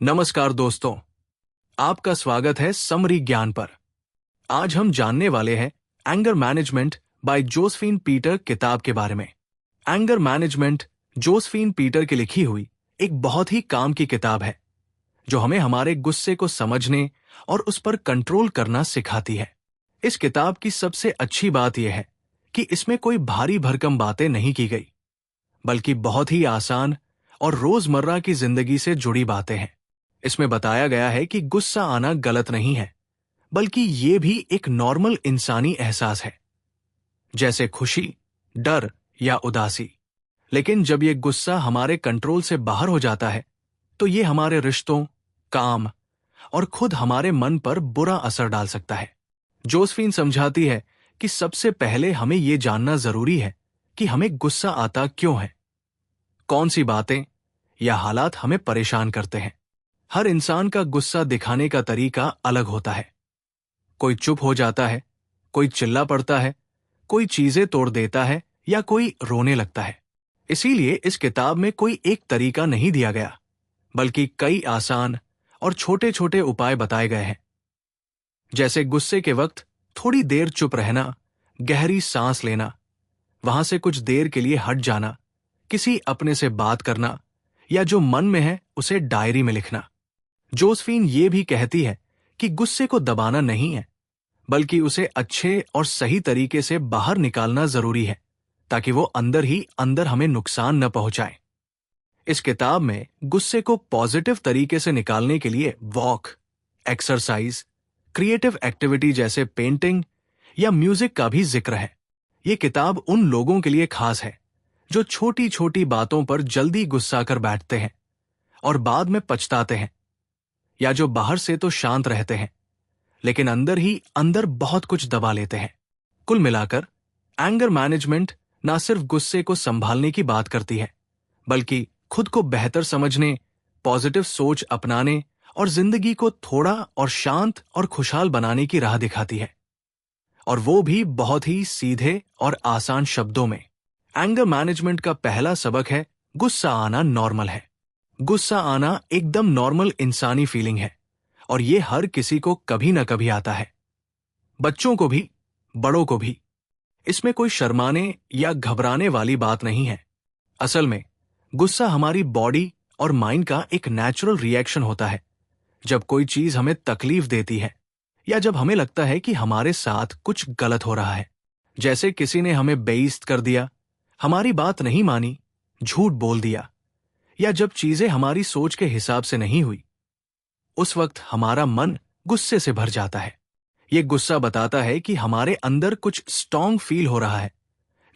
नमस्कार दोस्तों, आपका स्वागत है समरी ज्ञान पर। आज हम जानने वाले हैं anger management by Josephine Peter किताब के बारे में। एंगर मैनेजमेंट जोसेफिन पीटर की लिखी हुई एक बहुत ही काम की किताब है जो हमें हमारे गुस्से को समझने और उस पर कंट्रोल करना सिखाती है। इस किताब की सबसे अच्छी बात यह है कि इसमें कोई भारी भरकम बातें नहीं की गई, बल्कि बहुत ही आसान और रोजमर्रा की जिंदगी से जुड़ी बातें हैं। इसमें बताया गया है कि गुस्सा आना गलत नहीं है, बल्कि ये भी एक नॉर्मल इंसानी एहसास है, जैसे खुशी, डर या उदासी। लेकिन जब ये गुस्सा हमारे कंट्रोल से बाहर हो जाता है, तो ये हमारे रिश्तों, काम और खुद हमारे मन पर बुरा असर डाल सकता है। जोसेफिन समझाती है कि सबसे पहले हमें ये जानना जरूरी है कि हमें गुस्सा आता क्यों है, कौन सी बातें या हालात हमें परेशान करते हैं। हर इंसान का गुस्सा दिखाने का तरीका अलग होता है। कोई चुप हो जाता है, कोई चिल्ला पड़ता है, कोई चीजें तोड़ देता है या कोई रोने लगता है। इसीलिए इस किताब में कोई एक तरीका नहीं दिया गया, बल्कि कई आसान और छोटे छोटे उपाय बताए गए हैं। जैसे गुस्से के वक्त थोड़ी देर चुप रहना, गहरी सांस लेना, वहां से कुछ देर के लिए हट जाना, किसी अपने से बात करना या जो मन में है उसे डायरी में लिखना। जोसेफिन ये भी कहती है कि गुस्से को दबाना नहीं है, बल्कि उसे अच्छे और सही तरीके से बाहर निकालना जरूरी है, ताकि वो अंदर ही अंदर हमें नुकसान न पहुंचाए। इस किताब में गुस्से को पॉजिटिव तरीके से निकालने के लिए वॉक, एक्सरसाइज, क्रिएटिव एक्टिविटी जैसे पेंटिंग या म्यूजिक का भी जिक्र है। ये किताब उन लोगों के लिए खास है जो छोटी छोटी बातों पर जल्दी गुस्सा कर बैठते हैं और बाद में पछताते हैं, या जो बाहर से तो शांत रहते हैं लेकिन अंदर ही अंदर बहुत कुछ दबा लेते हैं। कुल मिलाकर एंगर मैनेजमेंट ना सिर्फ गुस्से को संभालने की बात करती है, बल्कि खुद को बेहतर समझने, पॉजिटिव सोच अपनाने और जिंदगी को थोड़ा और शांत और खुशहाल बनाने की राह दिखाती है, और वो भी बहुत ही सीधे और आसान शब्दों में। एंगर मैनेजमेंट का पहला सबक है, गुस्सा आना नॉर्मल है। गुस्सा आना एकदम नॉर्मल इंसानी फीलिंग है, और ये हर किसी को कभी न कभी आता है, बच्चों को भी, बड़ों को भी। इसमें कोई शर्माने या घबराने वाली बात नहीं है। असल में गुस्सा हमारी बॉडी और माइंड का एक नेचुरल रिएक्शन होता है। जब कोई चीज हमें तकलीफ देती है या जब हमें लगता है कि हमारे साथ कुछ गलत हो रहा है, जैसे किसी ने हमें बेइज्जत कर दिया, हमारी बात नहीं मानी, झूठ बोल दिया, या जब चीजें हमारी सोच के हिसाब से नहीं हुई, उस वक्त हमारा मन गुस्से से भर जाता है। यह गुस्सा बताता है कि हमारे अंदर कुछ स्ट्रॉन्ग फील हो रहा है,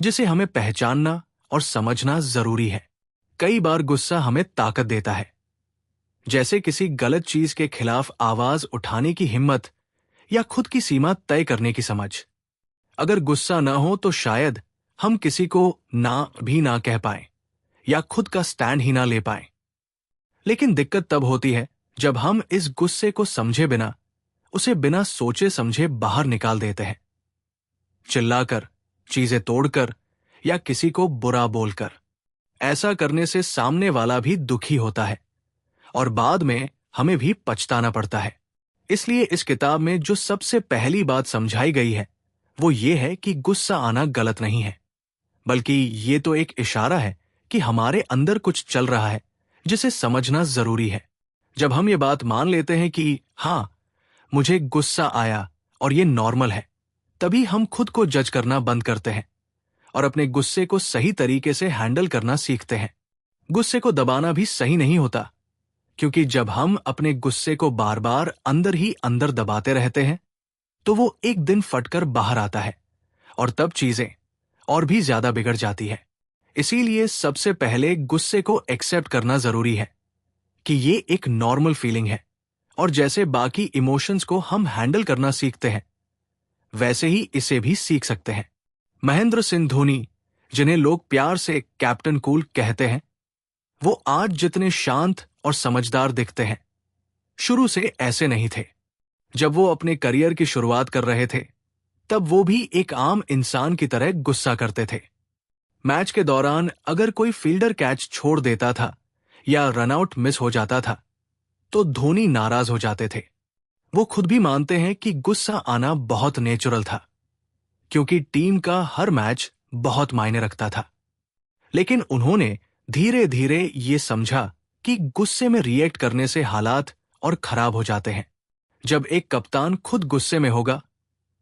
जिसे हमें पहचानना और समझना जरूरी है। कई बार गुस्सा हमें ताकत देता है, जैसे किसी गलत चीज के खिलाफ आवाज उठाने की हिम्मत या खुद की सीमा तय करने की समझ। अगर गुस्सा ना हो तो शायद हम किसी को ना कह पाए या खुद का स्टैंड ही ना ले पाए। लेकिन दिक्कत तब होती है जब हम इस गुस्से को समझे बिना, उसे बिना सोचे समझे बाहर निकाल देते हैं, चिल्लाकर, चीजें तोड़कर या किसी को बुरा बोलकर। ऐसा करने से सामने वाला भी दुखी होता है और बाद में हमें भी पछताना पड़ता है। इसलिए इस किताब में जो सबसे पहली बात समझाई गई है वो ये है कि गुस्सा आना गलत नहीं है, बल्कि ये तो एक इशारा है कि हमारे अंदर कुछ चल रहा है जिसे समझना जरूरी है। जब हम ये बात मान लेते हैं कि हाँ, मुझे गुस्सा आया और ये नॉर्मल है, तभी हम खुद को जज करना बंद करते हैं और अपने गुस्से को सही तरीके से हैंडल करना सीखते हैं। गुस्से को दबाना भी सही नहीं होता, क्योंकि जब हम अपने गुस्से को बार बार अंदर ही अंदर दबाते रहते हैं तो वो एक दिन फटकर बाहर आता है और तब चीजें और भी ज्यादा बिगड़ जाती है। इसीलिए सबसे पहले गुस्से को एक्सेप्ट करना जरूरी है कि ये एक नॉर्मल फीलिंग है, और जैसे बाकी इमोशंस को हम हैंडल करना सीखते हैं, वैसे ही इसे भी सीख सकते हैं। महेंद्र सिंह धोनी, जिन्हें लोग प्यार से कैप्टन कूल कहते हैं, वो आज जितने शांत और समझदार दिखते हैं, शुरू से ऐसे नहीं थे। जब वो अपने करियर की शुरुआत कर रहे थे, तब वो भी एक आम इंसान की तरह गुस्सा करते थे। मैच के दौरान अगर कोई फील्डर कैच छोड़ देता था या रनआउट मिस हो जाता था, तो धोनी नाराज हो जाते थे। वो खुद भी मानते हैं कि गुस्सा आना बहुत नेचुरल था, क्योंकि टीम का हर मैच बहुत मायने रखता था। लेकिन उन्होंने धीरे धीरे ये समझा कि गुस्से में रिएक्ट करने से हालात और खराब हो जाते हैं। जब एक कप्तान खुद गुस्से में होगा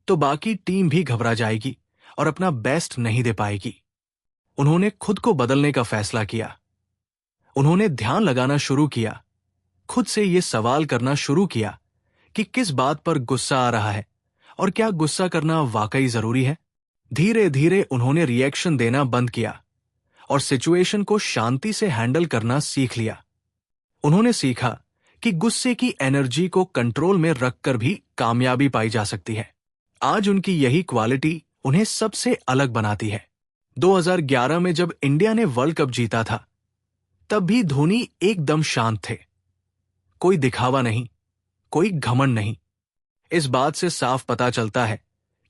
तो बाकी टीम भी घबरा जाएगी और अपना बेस्ट नहीं दे पाएगी। उन्होंने खुद को बदलने का फैसला किया। उन्होंने ध्यान लगाना शुरू किया, खुद से ये सवाल करना शुरू किया कि किस बात पर गुस्सा आ रहा है और क्या गुस्सा करना वाकई जरूरी है। धीरे धीरे उन्होंने रिएक्शन देना बंद किया और सिचुएशन को शांति से हैंडल करना सीख लिया। उन्होंने सीखा कि गुस्से की एनर्जी को कंट्रोल में रखकर भी कामयाबी पाई जा सकती है। आज उनकी यही क्वालिटी उन्हें सबसे अलग बनाती है। 2011 में जब इंडिया ने वर्ल्ड कप जीता था, तब भी धोनी एकदम शांत थे। कोई दिखावा नहीं, कोई घमंड नहीं। इस बात से साफ पता चलता है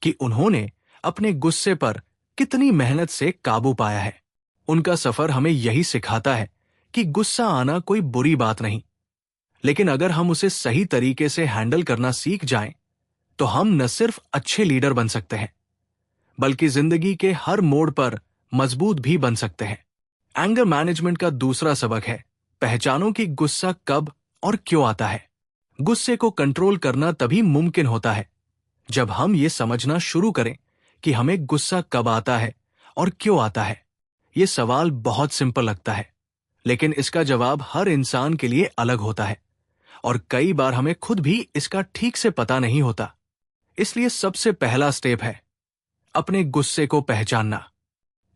कि उन्होंने अपने गुस्से पर कितनी मेहनत से काबू पाया है। उनका सफर हमें यही सिखाता है कि गुस्सा आना कोई बुरी बात नहीं, लेकिन अगर हम उसे सही तरीके से हैंडल करना सीख जाएं, तो हम न सिर्फ अच्छे लीडर बन सकते हैं, बल्कि जिंदगी के हर मोड़ पर मजबूत भी बन सकते हैं। एंगर मैनेजमेंट का दूसरा सबक है, पहचानो कि गुस्सा कब और क्यों आता है। गुस्से को कंट्रोल करना तभी मुमकिन होता है जब हम ये समझना शुरू करें कि हमें गुस्सा कब आता है और क्यों आता है। ये सवाल बहुत सिंपल लगता है, लेकिन इसका जवाब हर इंसान के लिए अलग होता है और कई बार हमें खुद भी इसका ठीक से पता नहीं होता। इसलिए सबसे पहला स्टेप है अपने गुस्से को पहचानना।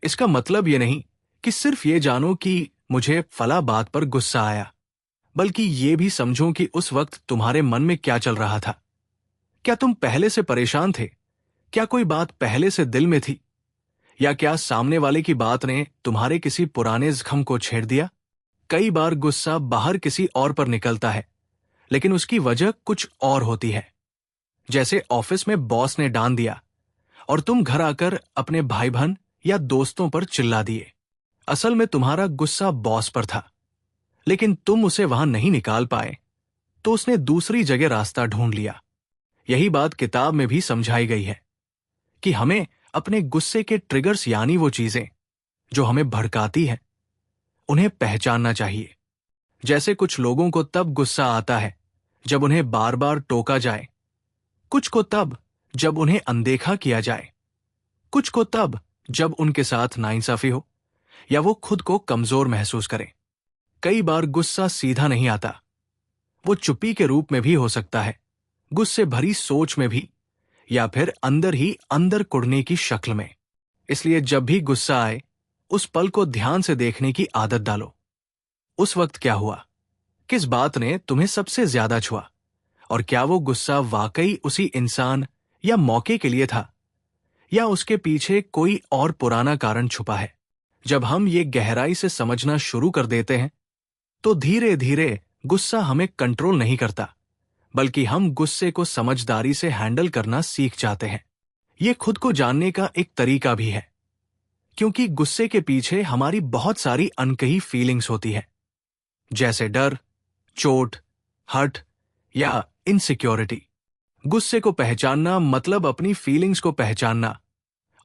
इसका मतलब ये नहीं कि सिर्फ ये जानो कि मुझे फला बात पर गुस्सा आया, बल्कि ये भी समझो कि उस वक्त तुम्हारे मन में क्या चल रहा था। क्या तुम पहले से परेशान थे? क्या कोई बात पहले से दिल में थी? या क्या सामने वाले की बात ने तुम्हारे किसी पुराने जख्म को छेड़ दिया? कई बार गुस्सा बाहर किसी और पर निकलता है, लेकिन उसकी वजह कुछ और होती है। जैसे ऑफिस में बॉस ने डांट दिया और तुम घर आकर अपने भाई बहन या दोस्तों पर चिल्ला दिए। असल में तुम्हारा गुस्सा बॉस पर था, लेकिन तुम उसे वहां नहीं निकाल पाए, तो उसने दूसरी जगह रास्ता ढूंढ लिया। यही बात किताब में भी समझाई गई है कि हमें अपने गुस्से के ट्रिगर्स यानी वो चीजें जो हमें भड़काती है, उन्हें पहचानना चाहिए। जैसे कुछ लोगों को तब गुस्सा आता है जब उन्हें बार बार टोका जाए, कुछ को तब जब उन्हें अनदेखा किया जाए, कुछ को तब जब उनके साथ नाइंसाफी हो या वो खुद को कमजोर महसूस करें। कई बार गुस्सा सीधा नहीं आता, वो चुप्पी के रूप में भी हो सकता है, गुस्से भरी सोच में भी, या फिर अंदर ही अंदर कुढ़ने की शक्ल में। इसलिए जब भी गुस्सा आए, उस पल को ध्यान से देखने की आदत डालो। उस वक्त क्या हुआ? किस बात ने तुम्हें सबसे ज्यादा छुआ? और क्या वो गुस्सा वाकई उसी इंसान या मौके के लिए था, या उसके पीछे कोई और पुराना कारण छुपा है? जब हम ये गहराई से समझना शुरू कर देते हैं, तो धीरे धीरे गुस्सा हमें कंट्रोल नहीं करता, बल्कि हम गुस्से को समझदारी से हैंडल करना सीख जाते हैं। ये खुद को जानने का एक तरीका भी है, क्योंकि गुस्से के पीछे हमारी बहुत सारी अनकही फीलिंग्स होती है, जैसे डर, चोट, हर्ट या इनसिक्योरिटी। गुस्से को पहचानना मतलब अपनी फीलिंग्स को पहचानना,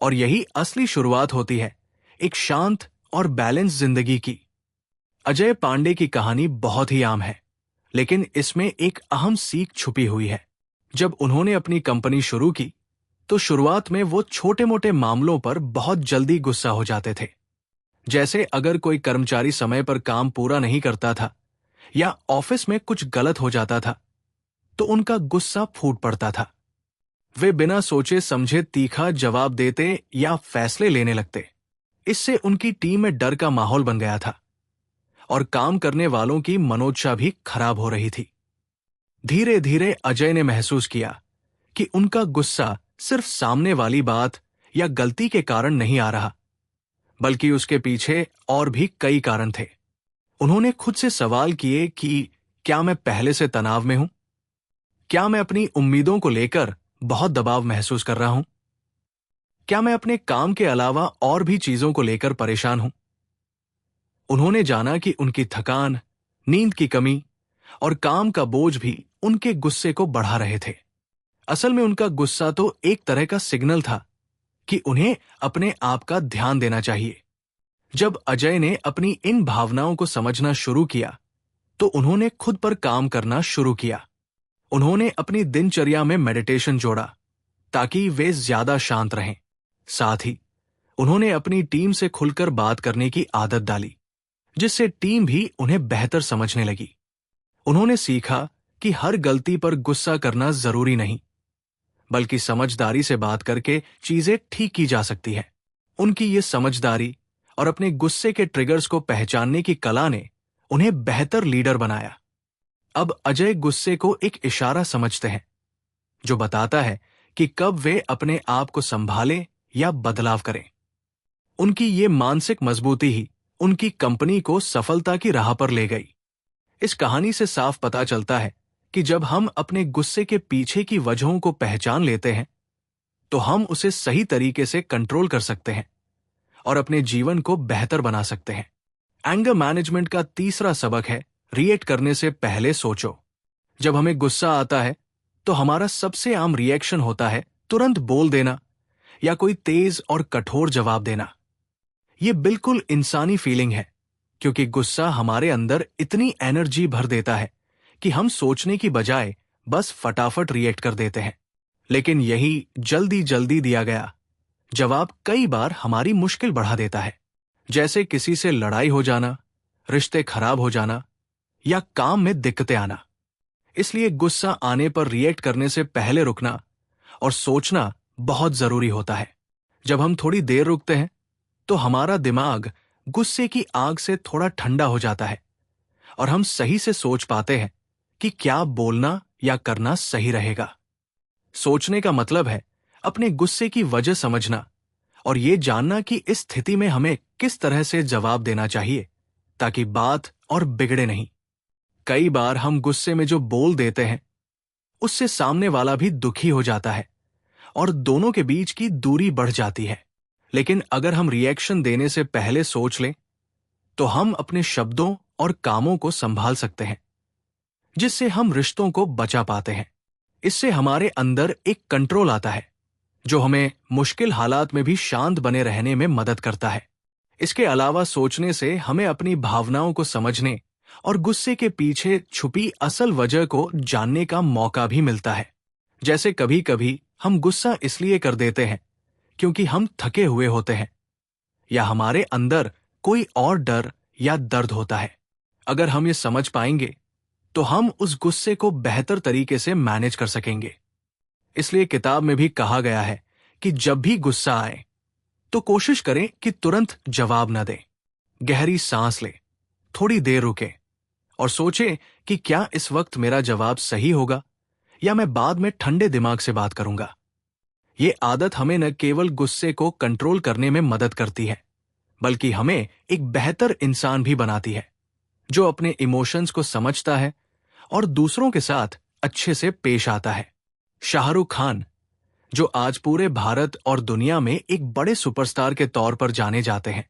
और यही असली शुरुआत होती है एक शांत और बैलेंस जिंदगी की। अजय पांडे की कहानी बहुत ही आम है, लेकिन इसमें एक अहम सीख छुपी हुई है। जब उन्होंने अपनी कंपनी शुरू की, तो शुरुआत में वो छोटे मोटे मामलों पर बहुत जल्दी गुस्सा हो जाते थे। जैसे अगर कोई कर्मचारी समय पर काम पूरा नहीं करता था या ऑफिस में कुछ गलत हो जाता था, तो उनका गुस्सा फूट पड़ता था। वे बिना सोचे समझे तीखा जवाब देते या फैसले लेने लगते। इससे उनकी टीम में डर का माहौल बन गया था और काम करने वालों की मनोदशा भी खराब हो रही थी। धीरे धीरे अजय ने महसूस किया कि उनका गुस्सा सिर्फ सामने वाली बात या गलती के कारण नहीं आ रहा, बल्कि उसके पीछे और भी कई कारण थे। उन्होंने खुद से सवाल किए कि क्या मैं पहले से तनाव में हूं? क्या मैं अपनी उम्मीदों को लेकर बहुत दबाव महसूस कर रहा हूं? क्या मैं अपने काम के अलावा और भी चीजों को लेकर परेशान हूं? उन्होंने जाना कि उनकी थकान, नींद की कमी और काम का बोझ भी उनके गुस्से को बढ़ा रहे थे। असल में उनका गुस्सा तो एक तरह का सिग्नल था कि उन्हें अपने आप का ध्यान देना चाहिए। जब अजय ने अपनी इन भावनाओं को समझना शुरू किया तो उन्होंने खुद पर काम करना शुरू किया। उन्होंने अपनी दिनचर्या में मेडिटेशन जोड़ा ताकि वे ज्यादा शांत रहें। साथ ही उन्होंने अपनी टीम से खुलकर बात करने की आदत डाली, जिससे टीम भी उन्हें बेहतर समझने लगी। उन्होंने सीखा कि हर गलती पर गुस्सा करना जरूरी नहीं, बल्कि समझदारी से बात करके चीजें ठीक की जा सकती है। उनकी ये समझदारी और अपने गुस्से के ट्रिगर्स को पहचानने की कला ने उन्हें बेहतर लीडर बनाया। अब अजय गुस्से को एक इशारा समझते हैं जो बताता है कि कब वे अपने आप को संभालें या बदलाव करें। उनकी ये मानसिक मजबूती ही उनकी कंपनी को सफलता की राह पर ले गई। इस कहानी से साफ पता चलता है कि जब हम अपने गुस्से के पीछे की वजहों को पहचान लेते हैं तो हम उसे सही तरीके से कंट्रोल कर सकते हैं और अपने जीवन को बेहतर बना सकते हैं। एंगर मैनेजमेंट का तीसरा सबक है रिएक्ट करने से पहले सोचो। जब हमें गुस्सा आता है तो हमारा सबसे आम रिएक्शन होता है तुरंत बोल देना या कोई तेज और कठोर जवाब देना। यह बिल्कुल इंसानी फीलिंग है, क्योंकि गुस्सा हमारे अंदर इतनी एनर्जी भर देता है कि हम सोचने की बजाय बस फटाफट रिएक्ट कर देते हैं। लेकिन यही जल्दी जल्दी दिया गया जवाब कई बार हमारी मुश्किल बढ़ा देता है, जैसे किसी से लड़ाई हो जाना, रिश्ते खराब हो जाना या काम में दिक्कतें आना। इसलिए गुस्सा आने पर रिएक्ट करने से पहले रुकना और सोचना बहुत जरूरी होता है। जब हम थोड़ी देर रुकते हैं तो हमारा दिमाग गुस्से की आग से थोड़ा ठंडा हो जाता है और हम सही से सोच पाते हैं कि क्या बोलना या करना सही रहेगा। सोचने का मतलब है अपने गुस्से की वजह समझना और ये जानना कि इस स्थिति में हमें किस तरह से जवाब देना चाहिए ताकि बात और बिगड़े नहीं। कई बार हम गुस्से में जो बोल देते हैं उससे सामने वाला भी दुखी हो जाता है और दोनों के बीच की दूरी बढ़ जाती है। लेकिन अगर हम रिएक्शन देने से पहले सोच लें तो हम अपने शब्दों और कामों को संभाल सकते हैं, जिससे हम रिश्तों को बचा पाते हैं। इससे हमारे अंदर एक कंट्रोल आता है जो हमें मुश्किल हालात में भी शांत बने रहने में मदद करता है। इसके अलावा सोचने से हमें अपनी भावनाओं को समझने और गुस्से के पीछे छुपी असल वजह को जानने का मौका भी मिलता है। जैसे कभी कभी हम गुस्सा इसलिए कर देते हैं क्योंकि हम थके हुए होते हैं या हमारे अंदर कोई और डर या दर्द होता है। अगर हम ये समझ पाएंगे तो हम उस गुस्से को बेहतर तरीके से मैनेज कर सकेंगे। इसलिए किताब में भी कहा गया है कि जब भी गुस्सा आए तो कोशिश करें कि तुरंत जवाब न दें। गहरी सांस लें, थोड़ी देर रुकें और सोचें कि क्या इस वक्त मेरा जवाब सही होगा या मैं बाद में ठंडे दिमाग से बात करूंगा। ये आदत हमें न केवल गुस्से को कंट्रोल करने में मदद करती है, बल्कि हमें एक बेहतर इंसान भी बनाती है जो अपने इमोशंस को समझता है और दूसरों के साथ अच्छे से पेश आता है। शाहरुख खान, जो आज पूरे भारत और दुनिया में एक बड़े सुपरस्टार के तौर पर जाने जाते हैं,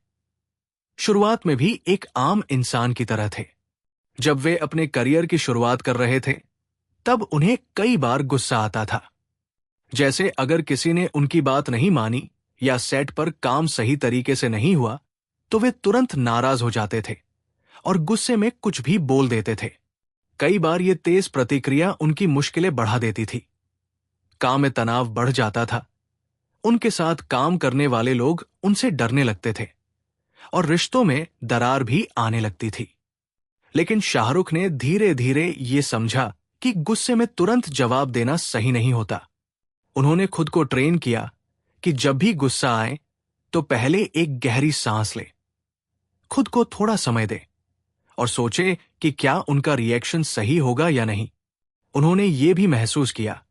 शुरुआत में भी एक आम इंसान की तरह थे। जब वे अपने करियर की शुरुआत कर रहे थे तब उन्हें कई बार गुस्सा आता था। जैसे अगर किसी ने उनकी बात नहीं मानी या सेट पर काम सही तरीके से नहीं हुआ तो वे तुरंत नाराज हो जाते थे और गुस्से में कुछ भी बोल देते थे। कई बार ये तेज प्रतिक्रिया उनकी मुश्किलें बढ़ा देती थी। काम में तनाव बढ़ जाता था, उनके साथ काम करने वाले लोग उनसे डरने लगते थे और रिश्तों में दरार भी आने लगती थी। लेकिन शाहरुख ने धीरे धीरे ये समझा कि गुस्से में तुरंत जवाब देना सही नहीं होता। उन्होंने खुद को ट्रेन किया कि जब भी गुस्सा आए तो पहले एक गहरी सांस ले, खुद को थोड़ा समय दे और सोचे कि क्या उनका रिएक्शन सही होगा या नहीं। उन्होंने ये भी महसूस किया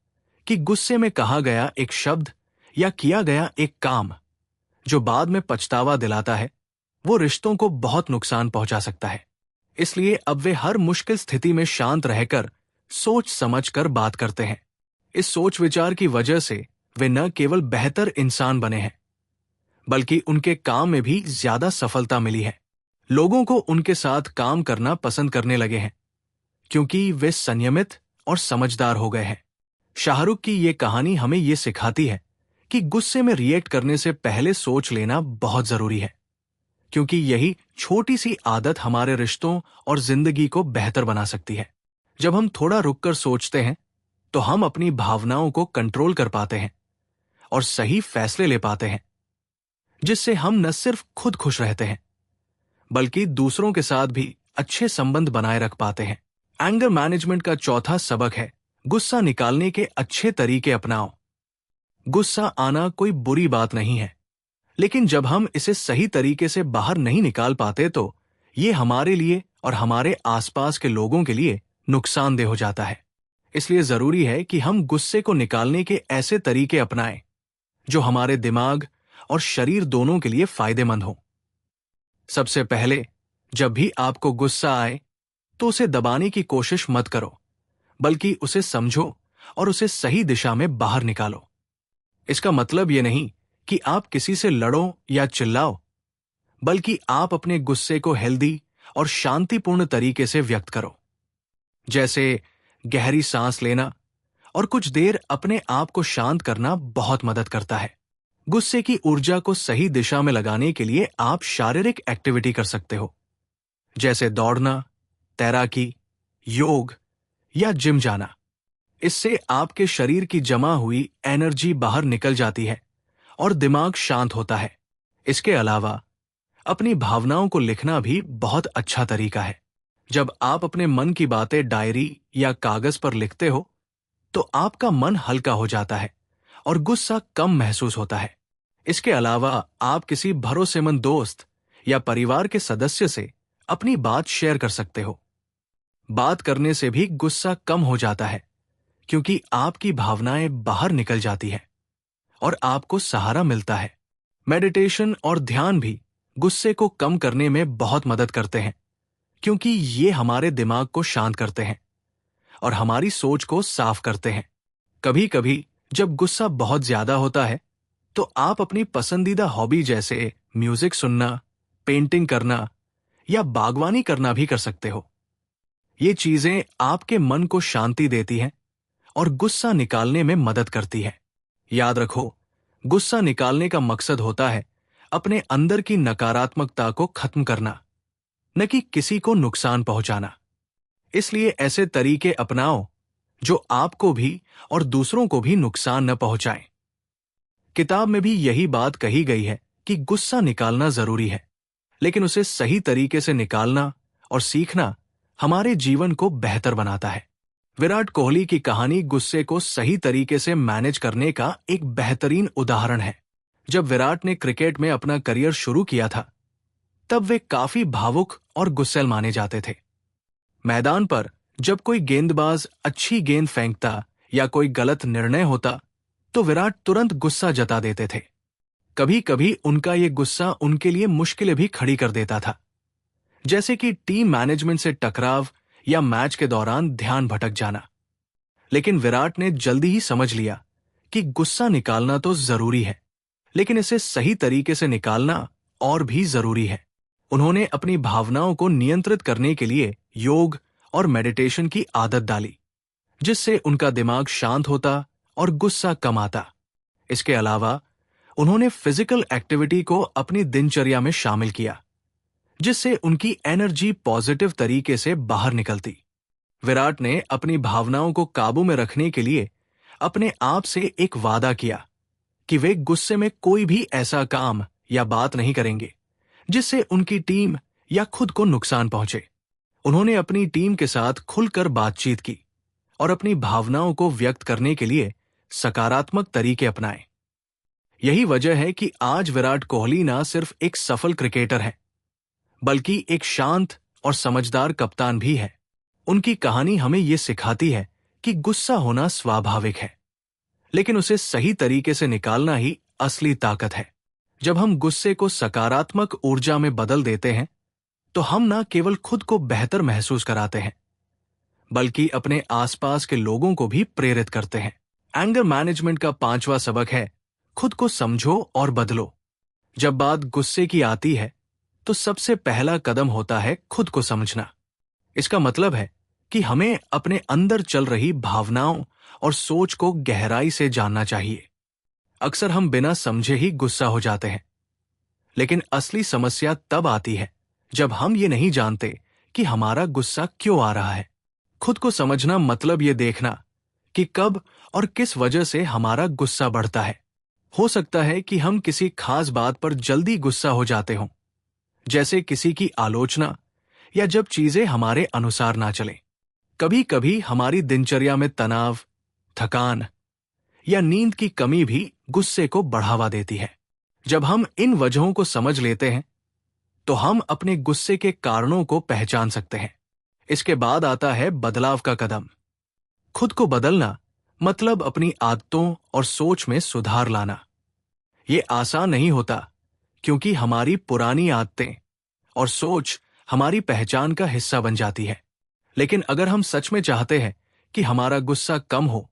कि गुस्से में कहा गया एक शब्द या किया गया एक काम जो बाद में पछतावा दिलाता है, वो रिश्तों को बहुत नुकसान पहुंचा सकता है। इसलिए अब वे हर मुश्किल स्थिति में शांत रहकर सोच समझकर बात करते हैं। इस सोच विचार की वजह से वे न केवल बेहतर इंसान बने हैं, बल्कि उनके काम में भी ज्यादा सफलता मिली है। लोगों को उनके साथ काम करना पसंद करने लगे हैं क्योंकि वे संयमित और समझदार हो गए हैं। शाहरुख की ये कहानी हमें ये सिखाती है कि गुस्से में रिएक्ट करने से पहले सोच लेना बहुत जरूरी है, क्योंकि यही छोटी सी आदत हमारे रिश्तों और जिंदगी को बेहतर बना सकती है। जब हम थोड़ा रुककर सोचते हैं तो हम अपनी भावनाओं को कंट्रोल कर पाते हैं और सही फैसले ले पाते हैं, जिससे हम न सिर्फ खुद खुश रहते हैं बल्कि दूसरों के साथ भी अच्छे संबंध बनाए रख पाते हैं। एंगर मैनेजमेंट का चौथा सबक है गुस्सा निकालने के अच्छे तरीके अपनाओ। गुस्सा आना कोई बुरी बात नहीं है, लेकिन जब हम इसे सही तरीके से बाहर नहीं निकाल पाते तो ये हमारे लिए और हमारे आसपास के लोगों के लिए नुकसानदेह हो जाता है। इसलिए जरूरी है कि हम गुस्से को निकालने के ऐसे तरीके अपनाएं जो हमारे दिमाग और शरीर दोनों के लिए फायदेमंद हो। सबसे पहले, जब भी आपको गुस्सा आए तो उसे दबाने की कोशिश मत करो, बल्कि उसे समझो और उसे सही दिशा में बाहर निकालो। इसका मतलब ये नहीं कि आप किसी से लड़ो या चिल्लाओ, बल्कि आप अपने गुस्से को हेल्दी और शांतिपूर्ण तरीके से व्यक्त करो, जैसे गहरी सांस लेना और कुछ देर अपने आप को शांत करना बहुत मदद करता है। गुस्से की ऊर्जा को सही दिशा में लगाने के लिए आप शारीरिक एक्टिविटी कर सकते हो, जैसे दौड़ना, तैराकी, योग या जिम जाना। इससे आपके शरीर की जमा हुई एनर्जी बाहर निकल जाती है और दिमाग शांत होता है। इसके अलावा अपनी भावनाओं को लिखना भी बहुत अच्छा तरीका है। जब आप अपने मन की बातें डायरी या कागज पर लिखते हो तो आपका मन हल्का हो जाता है और गुस्सा कम महसूस होता है। इसके अलावा आप किसी भरोसेमंद दोस्त या परिवार के सदस्य से अपनी बात शेयर कर सकते हो। बात करने से भी गुस्सा कम हो जाता है, क्योंकि आपकी भावनाएं बाहर निकल जाती हैं और आपको सहारा मिलता है। मेडिटेशन और ध्यान भी गुस्से को कम करने में बहुत मदद करते हैं, क्योंकि ये हमारे दिमाग को शांत करते हैं और हमारी सोच को साफ करते हैं। कभी कभी जब गुस्सा बहुत ज्यादा होता है तो आप अपनी पसंदीदा हॉबी जैसे म्यूजिक सुनना, पेंटिंग करना या बागवानी करना भी कर सकते हो। ये चीजें आपके मन को शांति देती हैं और गुस्सा निकालने में मदद करती है। याद रखो, गुस्सा निकालने का मकसद होता है अपने अंदर की नकारात्मकता को खत्म करना, न कि किसी को नुकसान पहुंचाना। इसलिए ऐसे तरीके अपनाओ जो आपको भी और दूसरों को भी नुकसान न पहुंचाएं। किताब में भी यही बात कही गई है कि गुस्सा निकालना जरूरी है, लेकिन उसे सही तरीके से निकालना और सीखना हमारे जीवन को बेहतर बनाता है। विराट कोहली की कहानी गुस्से को सही तरीके से मैनेज करने का एक बेहतरीन उदाहरण है। जब विराट ने क्रिकेट में अपना करियर शुरू किया था, तब वे काफी भावुक और गुस्सैल माने जाते थे। मैदान पर जब कोई गेंदबाज अच्छी गेंद फेंकता या कोई गलत निर्णय होता, तो विराट तुरंत गुस्सा जता देते थे। कभी कभी उनका ये गुस्सा उनके लिए मुश्किलें भी खड़ी कर देता था, जैसे कि टीम मैनेजमेंट से टकराव या मैच के दौरान ध्यान भटक जाना। लेकिन विराट ने जल्दी ही समझ लिया कि गुस्सा निकालना तो जरूरी है, लेकिन इसे सही तरीके से निकालना और भी जरूरी है। उन्होंने अपनी भावनाओं को नियंत्रित करने के लिए योग और मेडिटेशन की आदत डाली, जिससे उनका दिमाग शांत होता और गुस्सा कम आता। इसके अलावा उन्होंने फिजिकल एक्टिविटी को अपनी दिनचर्या में शामिल किया, जिससे उनकी एनर्जी पॉजिटिव तरीके से बाहर निकलती। विराट ने अपनी भावनाओं को काबू में रखने के लिए अपने आप से एक वादा किया कि वे गुस्से में कोई भी ऐसा काम या बात नहीं करेंगे जिससे उनकी टीम या खुद को नुकसान पहुंचे। उन्होंने अपनी टीम के साथ खुलकर बातचीत की और अपनी भावनाओं को व्यक्त करने के लिए सकारात्मक तरीके अपनाए। यही वजह है कि आज विराट कोहली न सिर्फ एक सफल क्रिकेटर है, बल्कि एक शांत और समझदार कप्तान भी है। उनकी कहानी हमें ये सिखाती है कि गुस्सा होना स्वाभाविक है, लेकिन उसे सही तरीके से निकालना ही असली ताकत है। जब हम गुस्से को सकारात्मक ऊर्जा में बदल देते हैं, तो हम न केवल खुद को बेहतर महसूस कराते हैं, बल्कि अपने आसपास के लोगों को भी प्रेरित करते हैं। एंगर मैनेजमेंट का 5वां सबक है खुद को समझो और बदलो। जब बात गुस्से की आती है, तो सबसे पहला कदम होता है खुद को समझना। इसका मतलब है कि हमें अपने अंदर चल रही भावनाओं और सोच को गहराई से जानना चाहिए। अक्सर हम बिना समझे ही गुस्सा हो जाते हैं, लेकिन असली समस्या तब आती है जब हम ये नहीं जानते कि हमारा गुस्सा क्यों आ रहा है। खुद को समझना मतलब ये देखना कि कब और किस वजह से हमारा गुस्सा बढ़ता है। हो सकता है कि हम किसी खास बात पर जल्दी गुस्सा हो जाते हों, जैसे किसी की आलोचना या जब चीजें हमारे अनुसार ना चलें। कभी कभी हमारी दिनचर्या में तनाव, थकान या नींद की कमी भी गुस्से को बढ़ावा देती है। जब हम इन वजहों को समझ लेते हैं, तो हम अपने गुस्से के कारणों को पहचान सकते हैं। इसके बाद आता है बदलाव का कदम। खुद को बदलना मतलब अपनी आदतों और सोच में सुधार लाना। ये आसान नहीं होता, क्योंकि हमारी पुरानी आदतें और सोच हमारी पहचान का हिस्सा बन जाती है। लेकिन अगर हम सच में चाहते हैं कि हमारा गुस्सा कम हो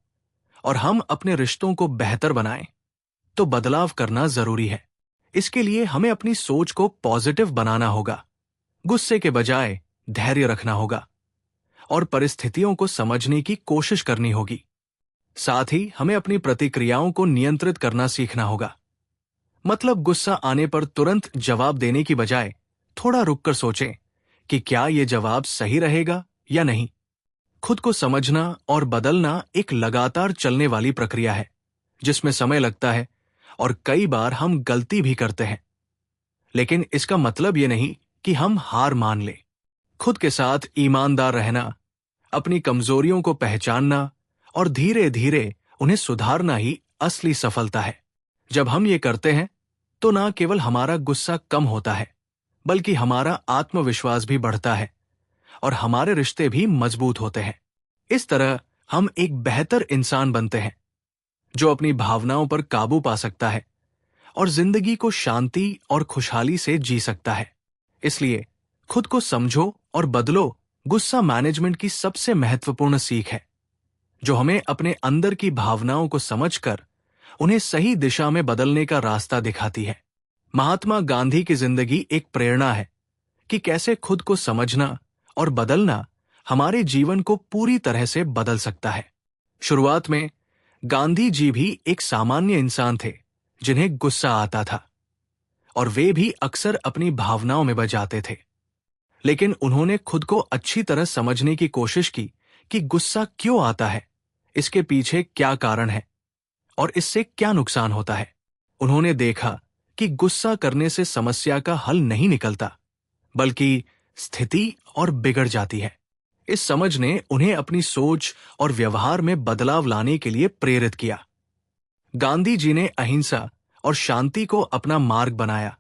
और हम अपने रिश्तों को बेहतर बनाएं, तो बदलाव करना जरूरी है। इसके लिए हमें अपनी सोच को पॉजिटिव बनाना होगा, गुस्से के बजाय धैर्य रखना होगा और परिस्थितियों को समझने की कोशिश करनी होगी। साथ ही हमें अपनी प्रतिक्रियाओं को नियंत्रित करना सीखना होगा। मतलब गुस्सा आने पर तुरंत जवाब देने की बजाय थोड़ा रुककर सोचें कि क्या यह जवाब सही रहेगा या नहीं। खुद को समझना और बदलना एक लगातार चलने वाली प्रक्रिया है, जिसमें समय लगता है और कई बार हम गलती भी करते हैं। लेकिन इसका मतलब ये नहीं कि हम हार मान लें। खुद के साथ ईमानदार रहना, अपनी कमजोरियों को पहचानना और धीरे धीरे उन्हें सुधारना ही असली सफलता है। जब हम ये करते हैं, तो ना केवल हमारा गुस्सा कम होता है, बल्कि हमारा आत्मविश्वास भी बढ़ता है और हमारे रिश्ते भी मजबूत होते हैं। इस तरह हम एक बेहतर इंसान बनते हैं, जो अपनी भावनाओं पर काबू पा सकता है और जिंदगी को शांति और खुशहाली से जी सकता है। इसलिए खुद को समझो और बदलो गुस्सा मैनेजमेंट की सबसे महत्वपूर्ण सीख है, जो हमें अपने अंदर की भावनाओं को समझकर उन्हें सही दिशा में बदलने का रास्ता दिखाती है। महात्मा गांधी की जिंदगी एक प्रेरणा है कि कैसे खुद को समझना और बदलना हमारे जीवन को पूरी तरह से बदल सकता है। शुरुआत में गांधी जी भी एक सामान्य इंसान थे, जिन्हें गुस्सा आता था और वे भी अक्सर अपनी भावनाओं में बह जाते थे। लेकिन उन्होंने खुद को अच्छी तरह समझने की कोशिश की कि गुस्सा क्यों आता है, इसके पीछे क्या कारण है और इससे क्या नुकसान होता है। उन्होंने देखा कि गुस्सा करने से समस्या का हल नहीं निकलता, बल्कि स्थिति और बिगड़ जाती है। इस समझ ने उन्हें अपनी सोच और व्यवहार में बदलाव लाने के लिए प्रेरित किया। गांधी जी ने अहिंसा और शांति को अपना मार्ग बनाया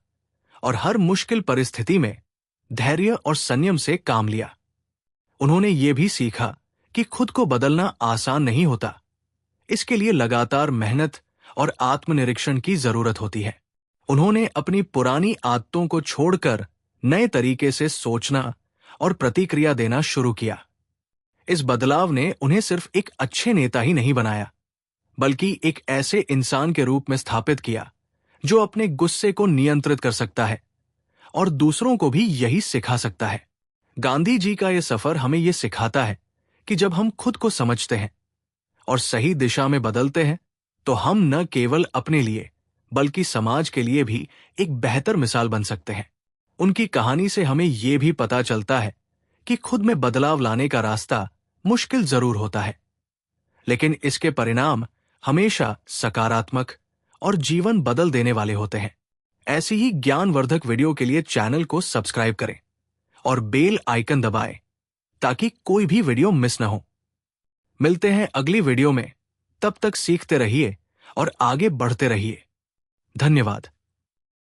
और हर मुश्किल परिस्थिति में धैर्य और संयम से काम लिया। उन्होंने ये भी सीखा कि खुद को बदलना आसान नहीं होता। इसके लिए लगातार मेहनत और आत्मनिरीक्षण की जरूरत होती है। उन्होंने अपनी पुरानी आदतों को छोड़कर नए तरीके से सोचना और प्रतिक्रिया देना शुरू किया। इस बदलाव ने उन्हें सिर्फ एक अच्छे नेता ही नहीं बनाया, बल्कि एक ऐसे इंसान के रूप में स्थापित किया जो अपने गुस्से को नियंत्रित कर सकता है और दूसरों को भी यही सिखा सकता है। गांधी जी का यह सफर हमें यह सिखाता है कि जब हम खुद को समझते हैं और सही दिशा में बदलते हैं, तो हम न केवल अपने लिए बल्कि समाज के लिए भी एक बेहतर मिसाल बन सकते हैं। उनकी कहानी से हमें यह भी पता चलता है कि खुद में बदलाव लाने का रास्ता मुश्किल जरूर होता है, लेकिन इसके परिणाम हमेशा सकारात्मक और जीवन बदल देने वाले होते हैं। ऐसी ही ज्ञानवर्धक वीडियो के लिए चैनल को सब्सक्राइब करें और बेल आइकन दबाएं, ताकि कोई भी वीडियो मिस न हो। मिलते हैं अगली वीडियो में। तब तक सीखते रहिए और आगे बढ़ते रहिए। धन्यवाद।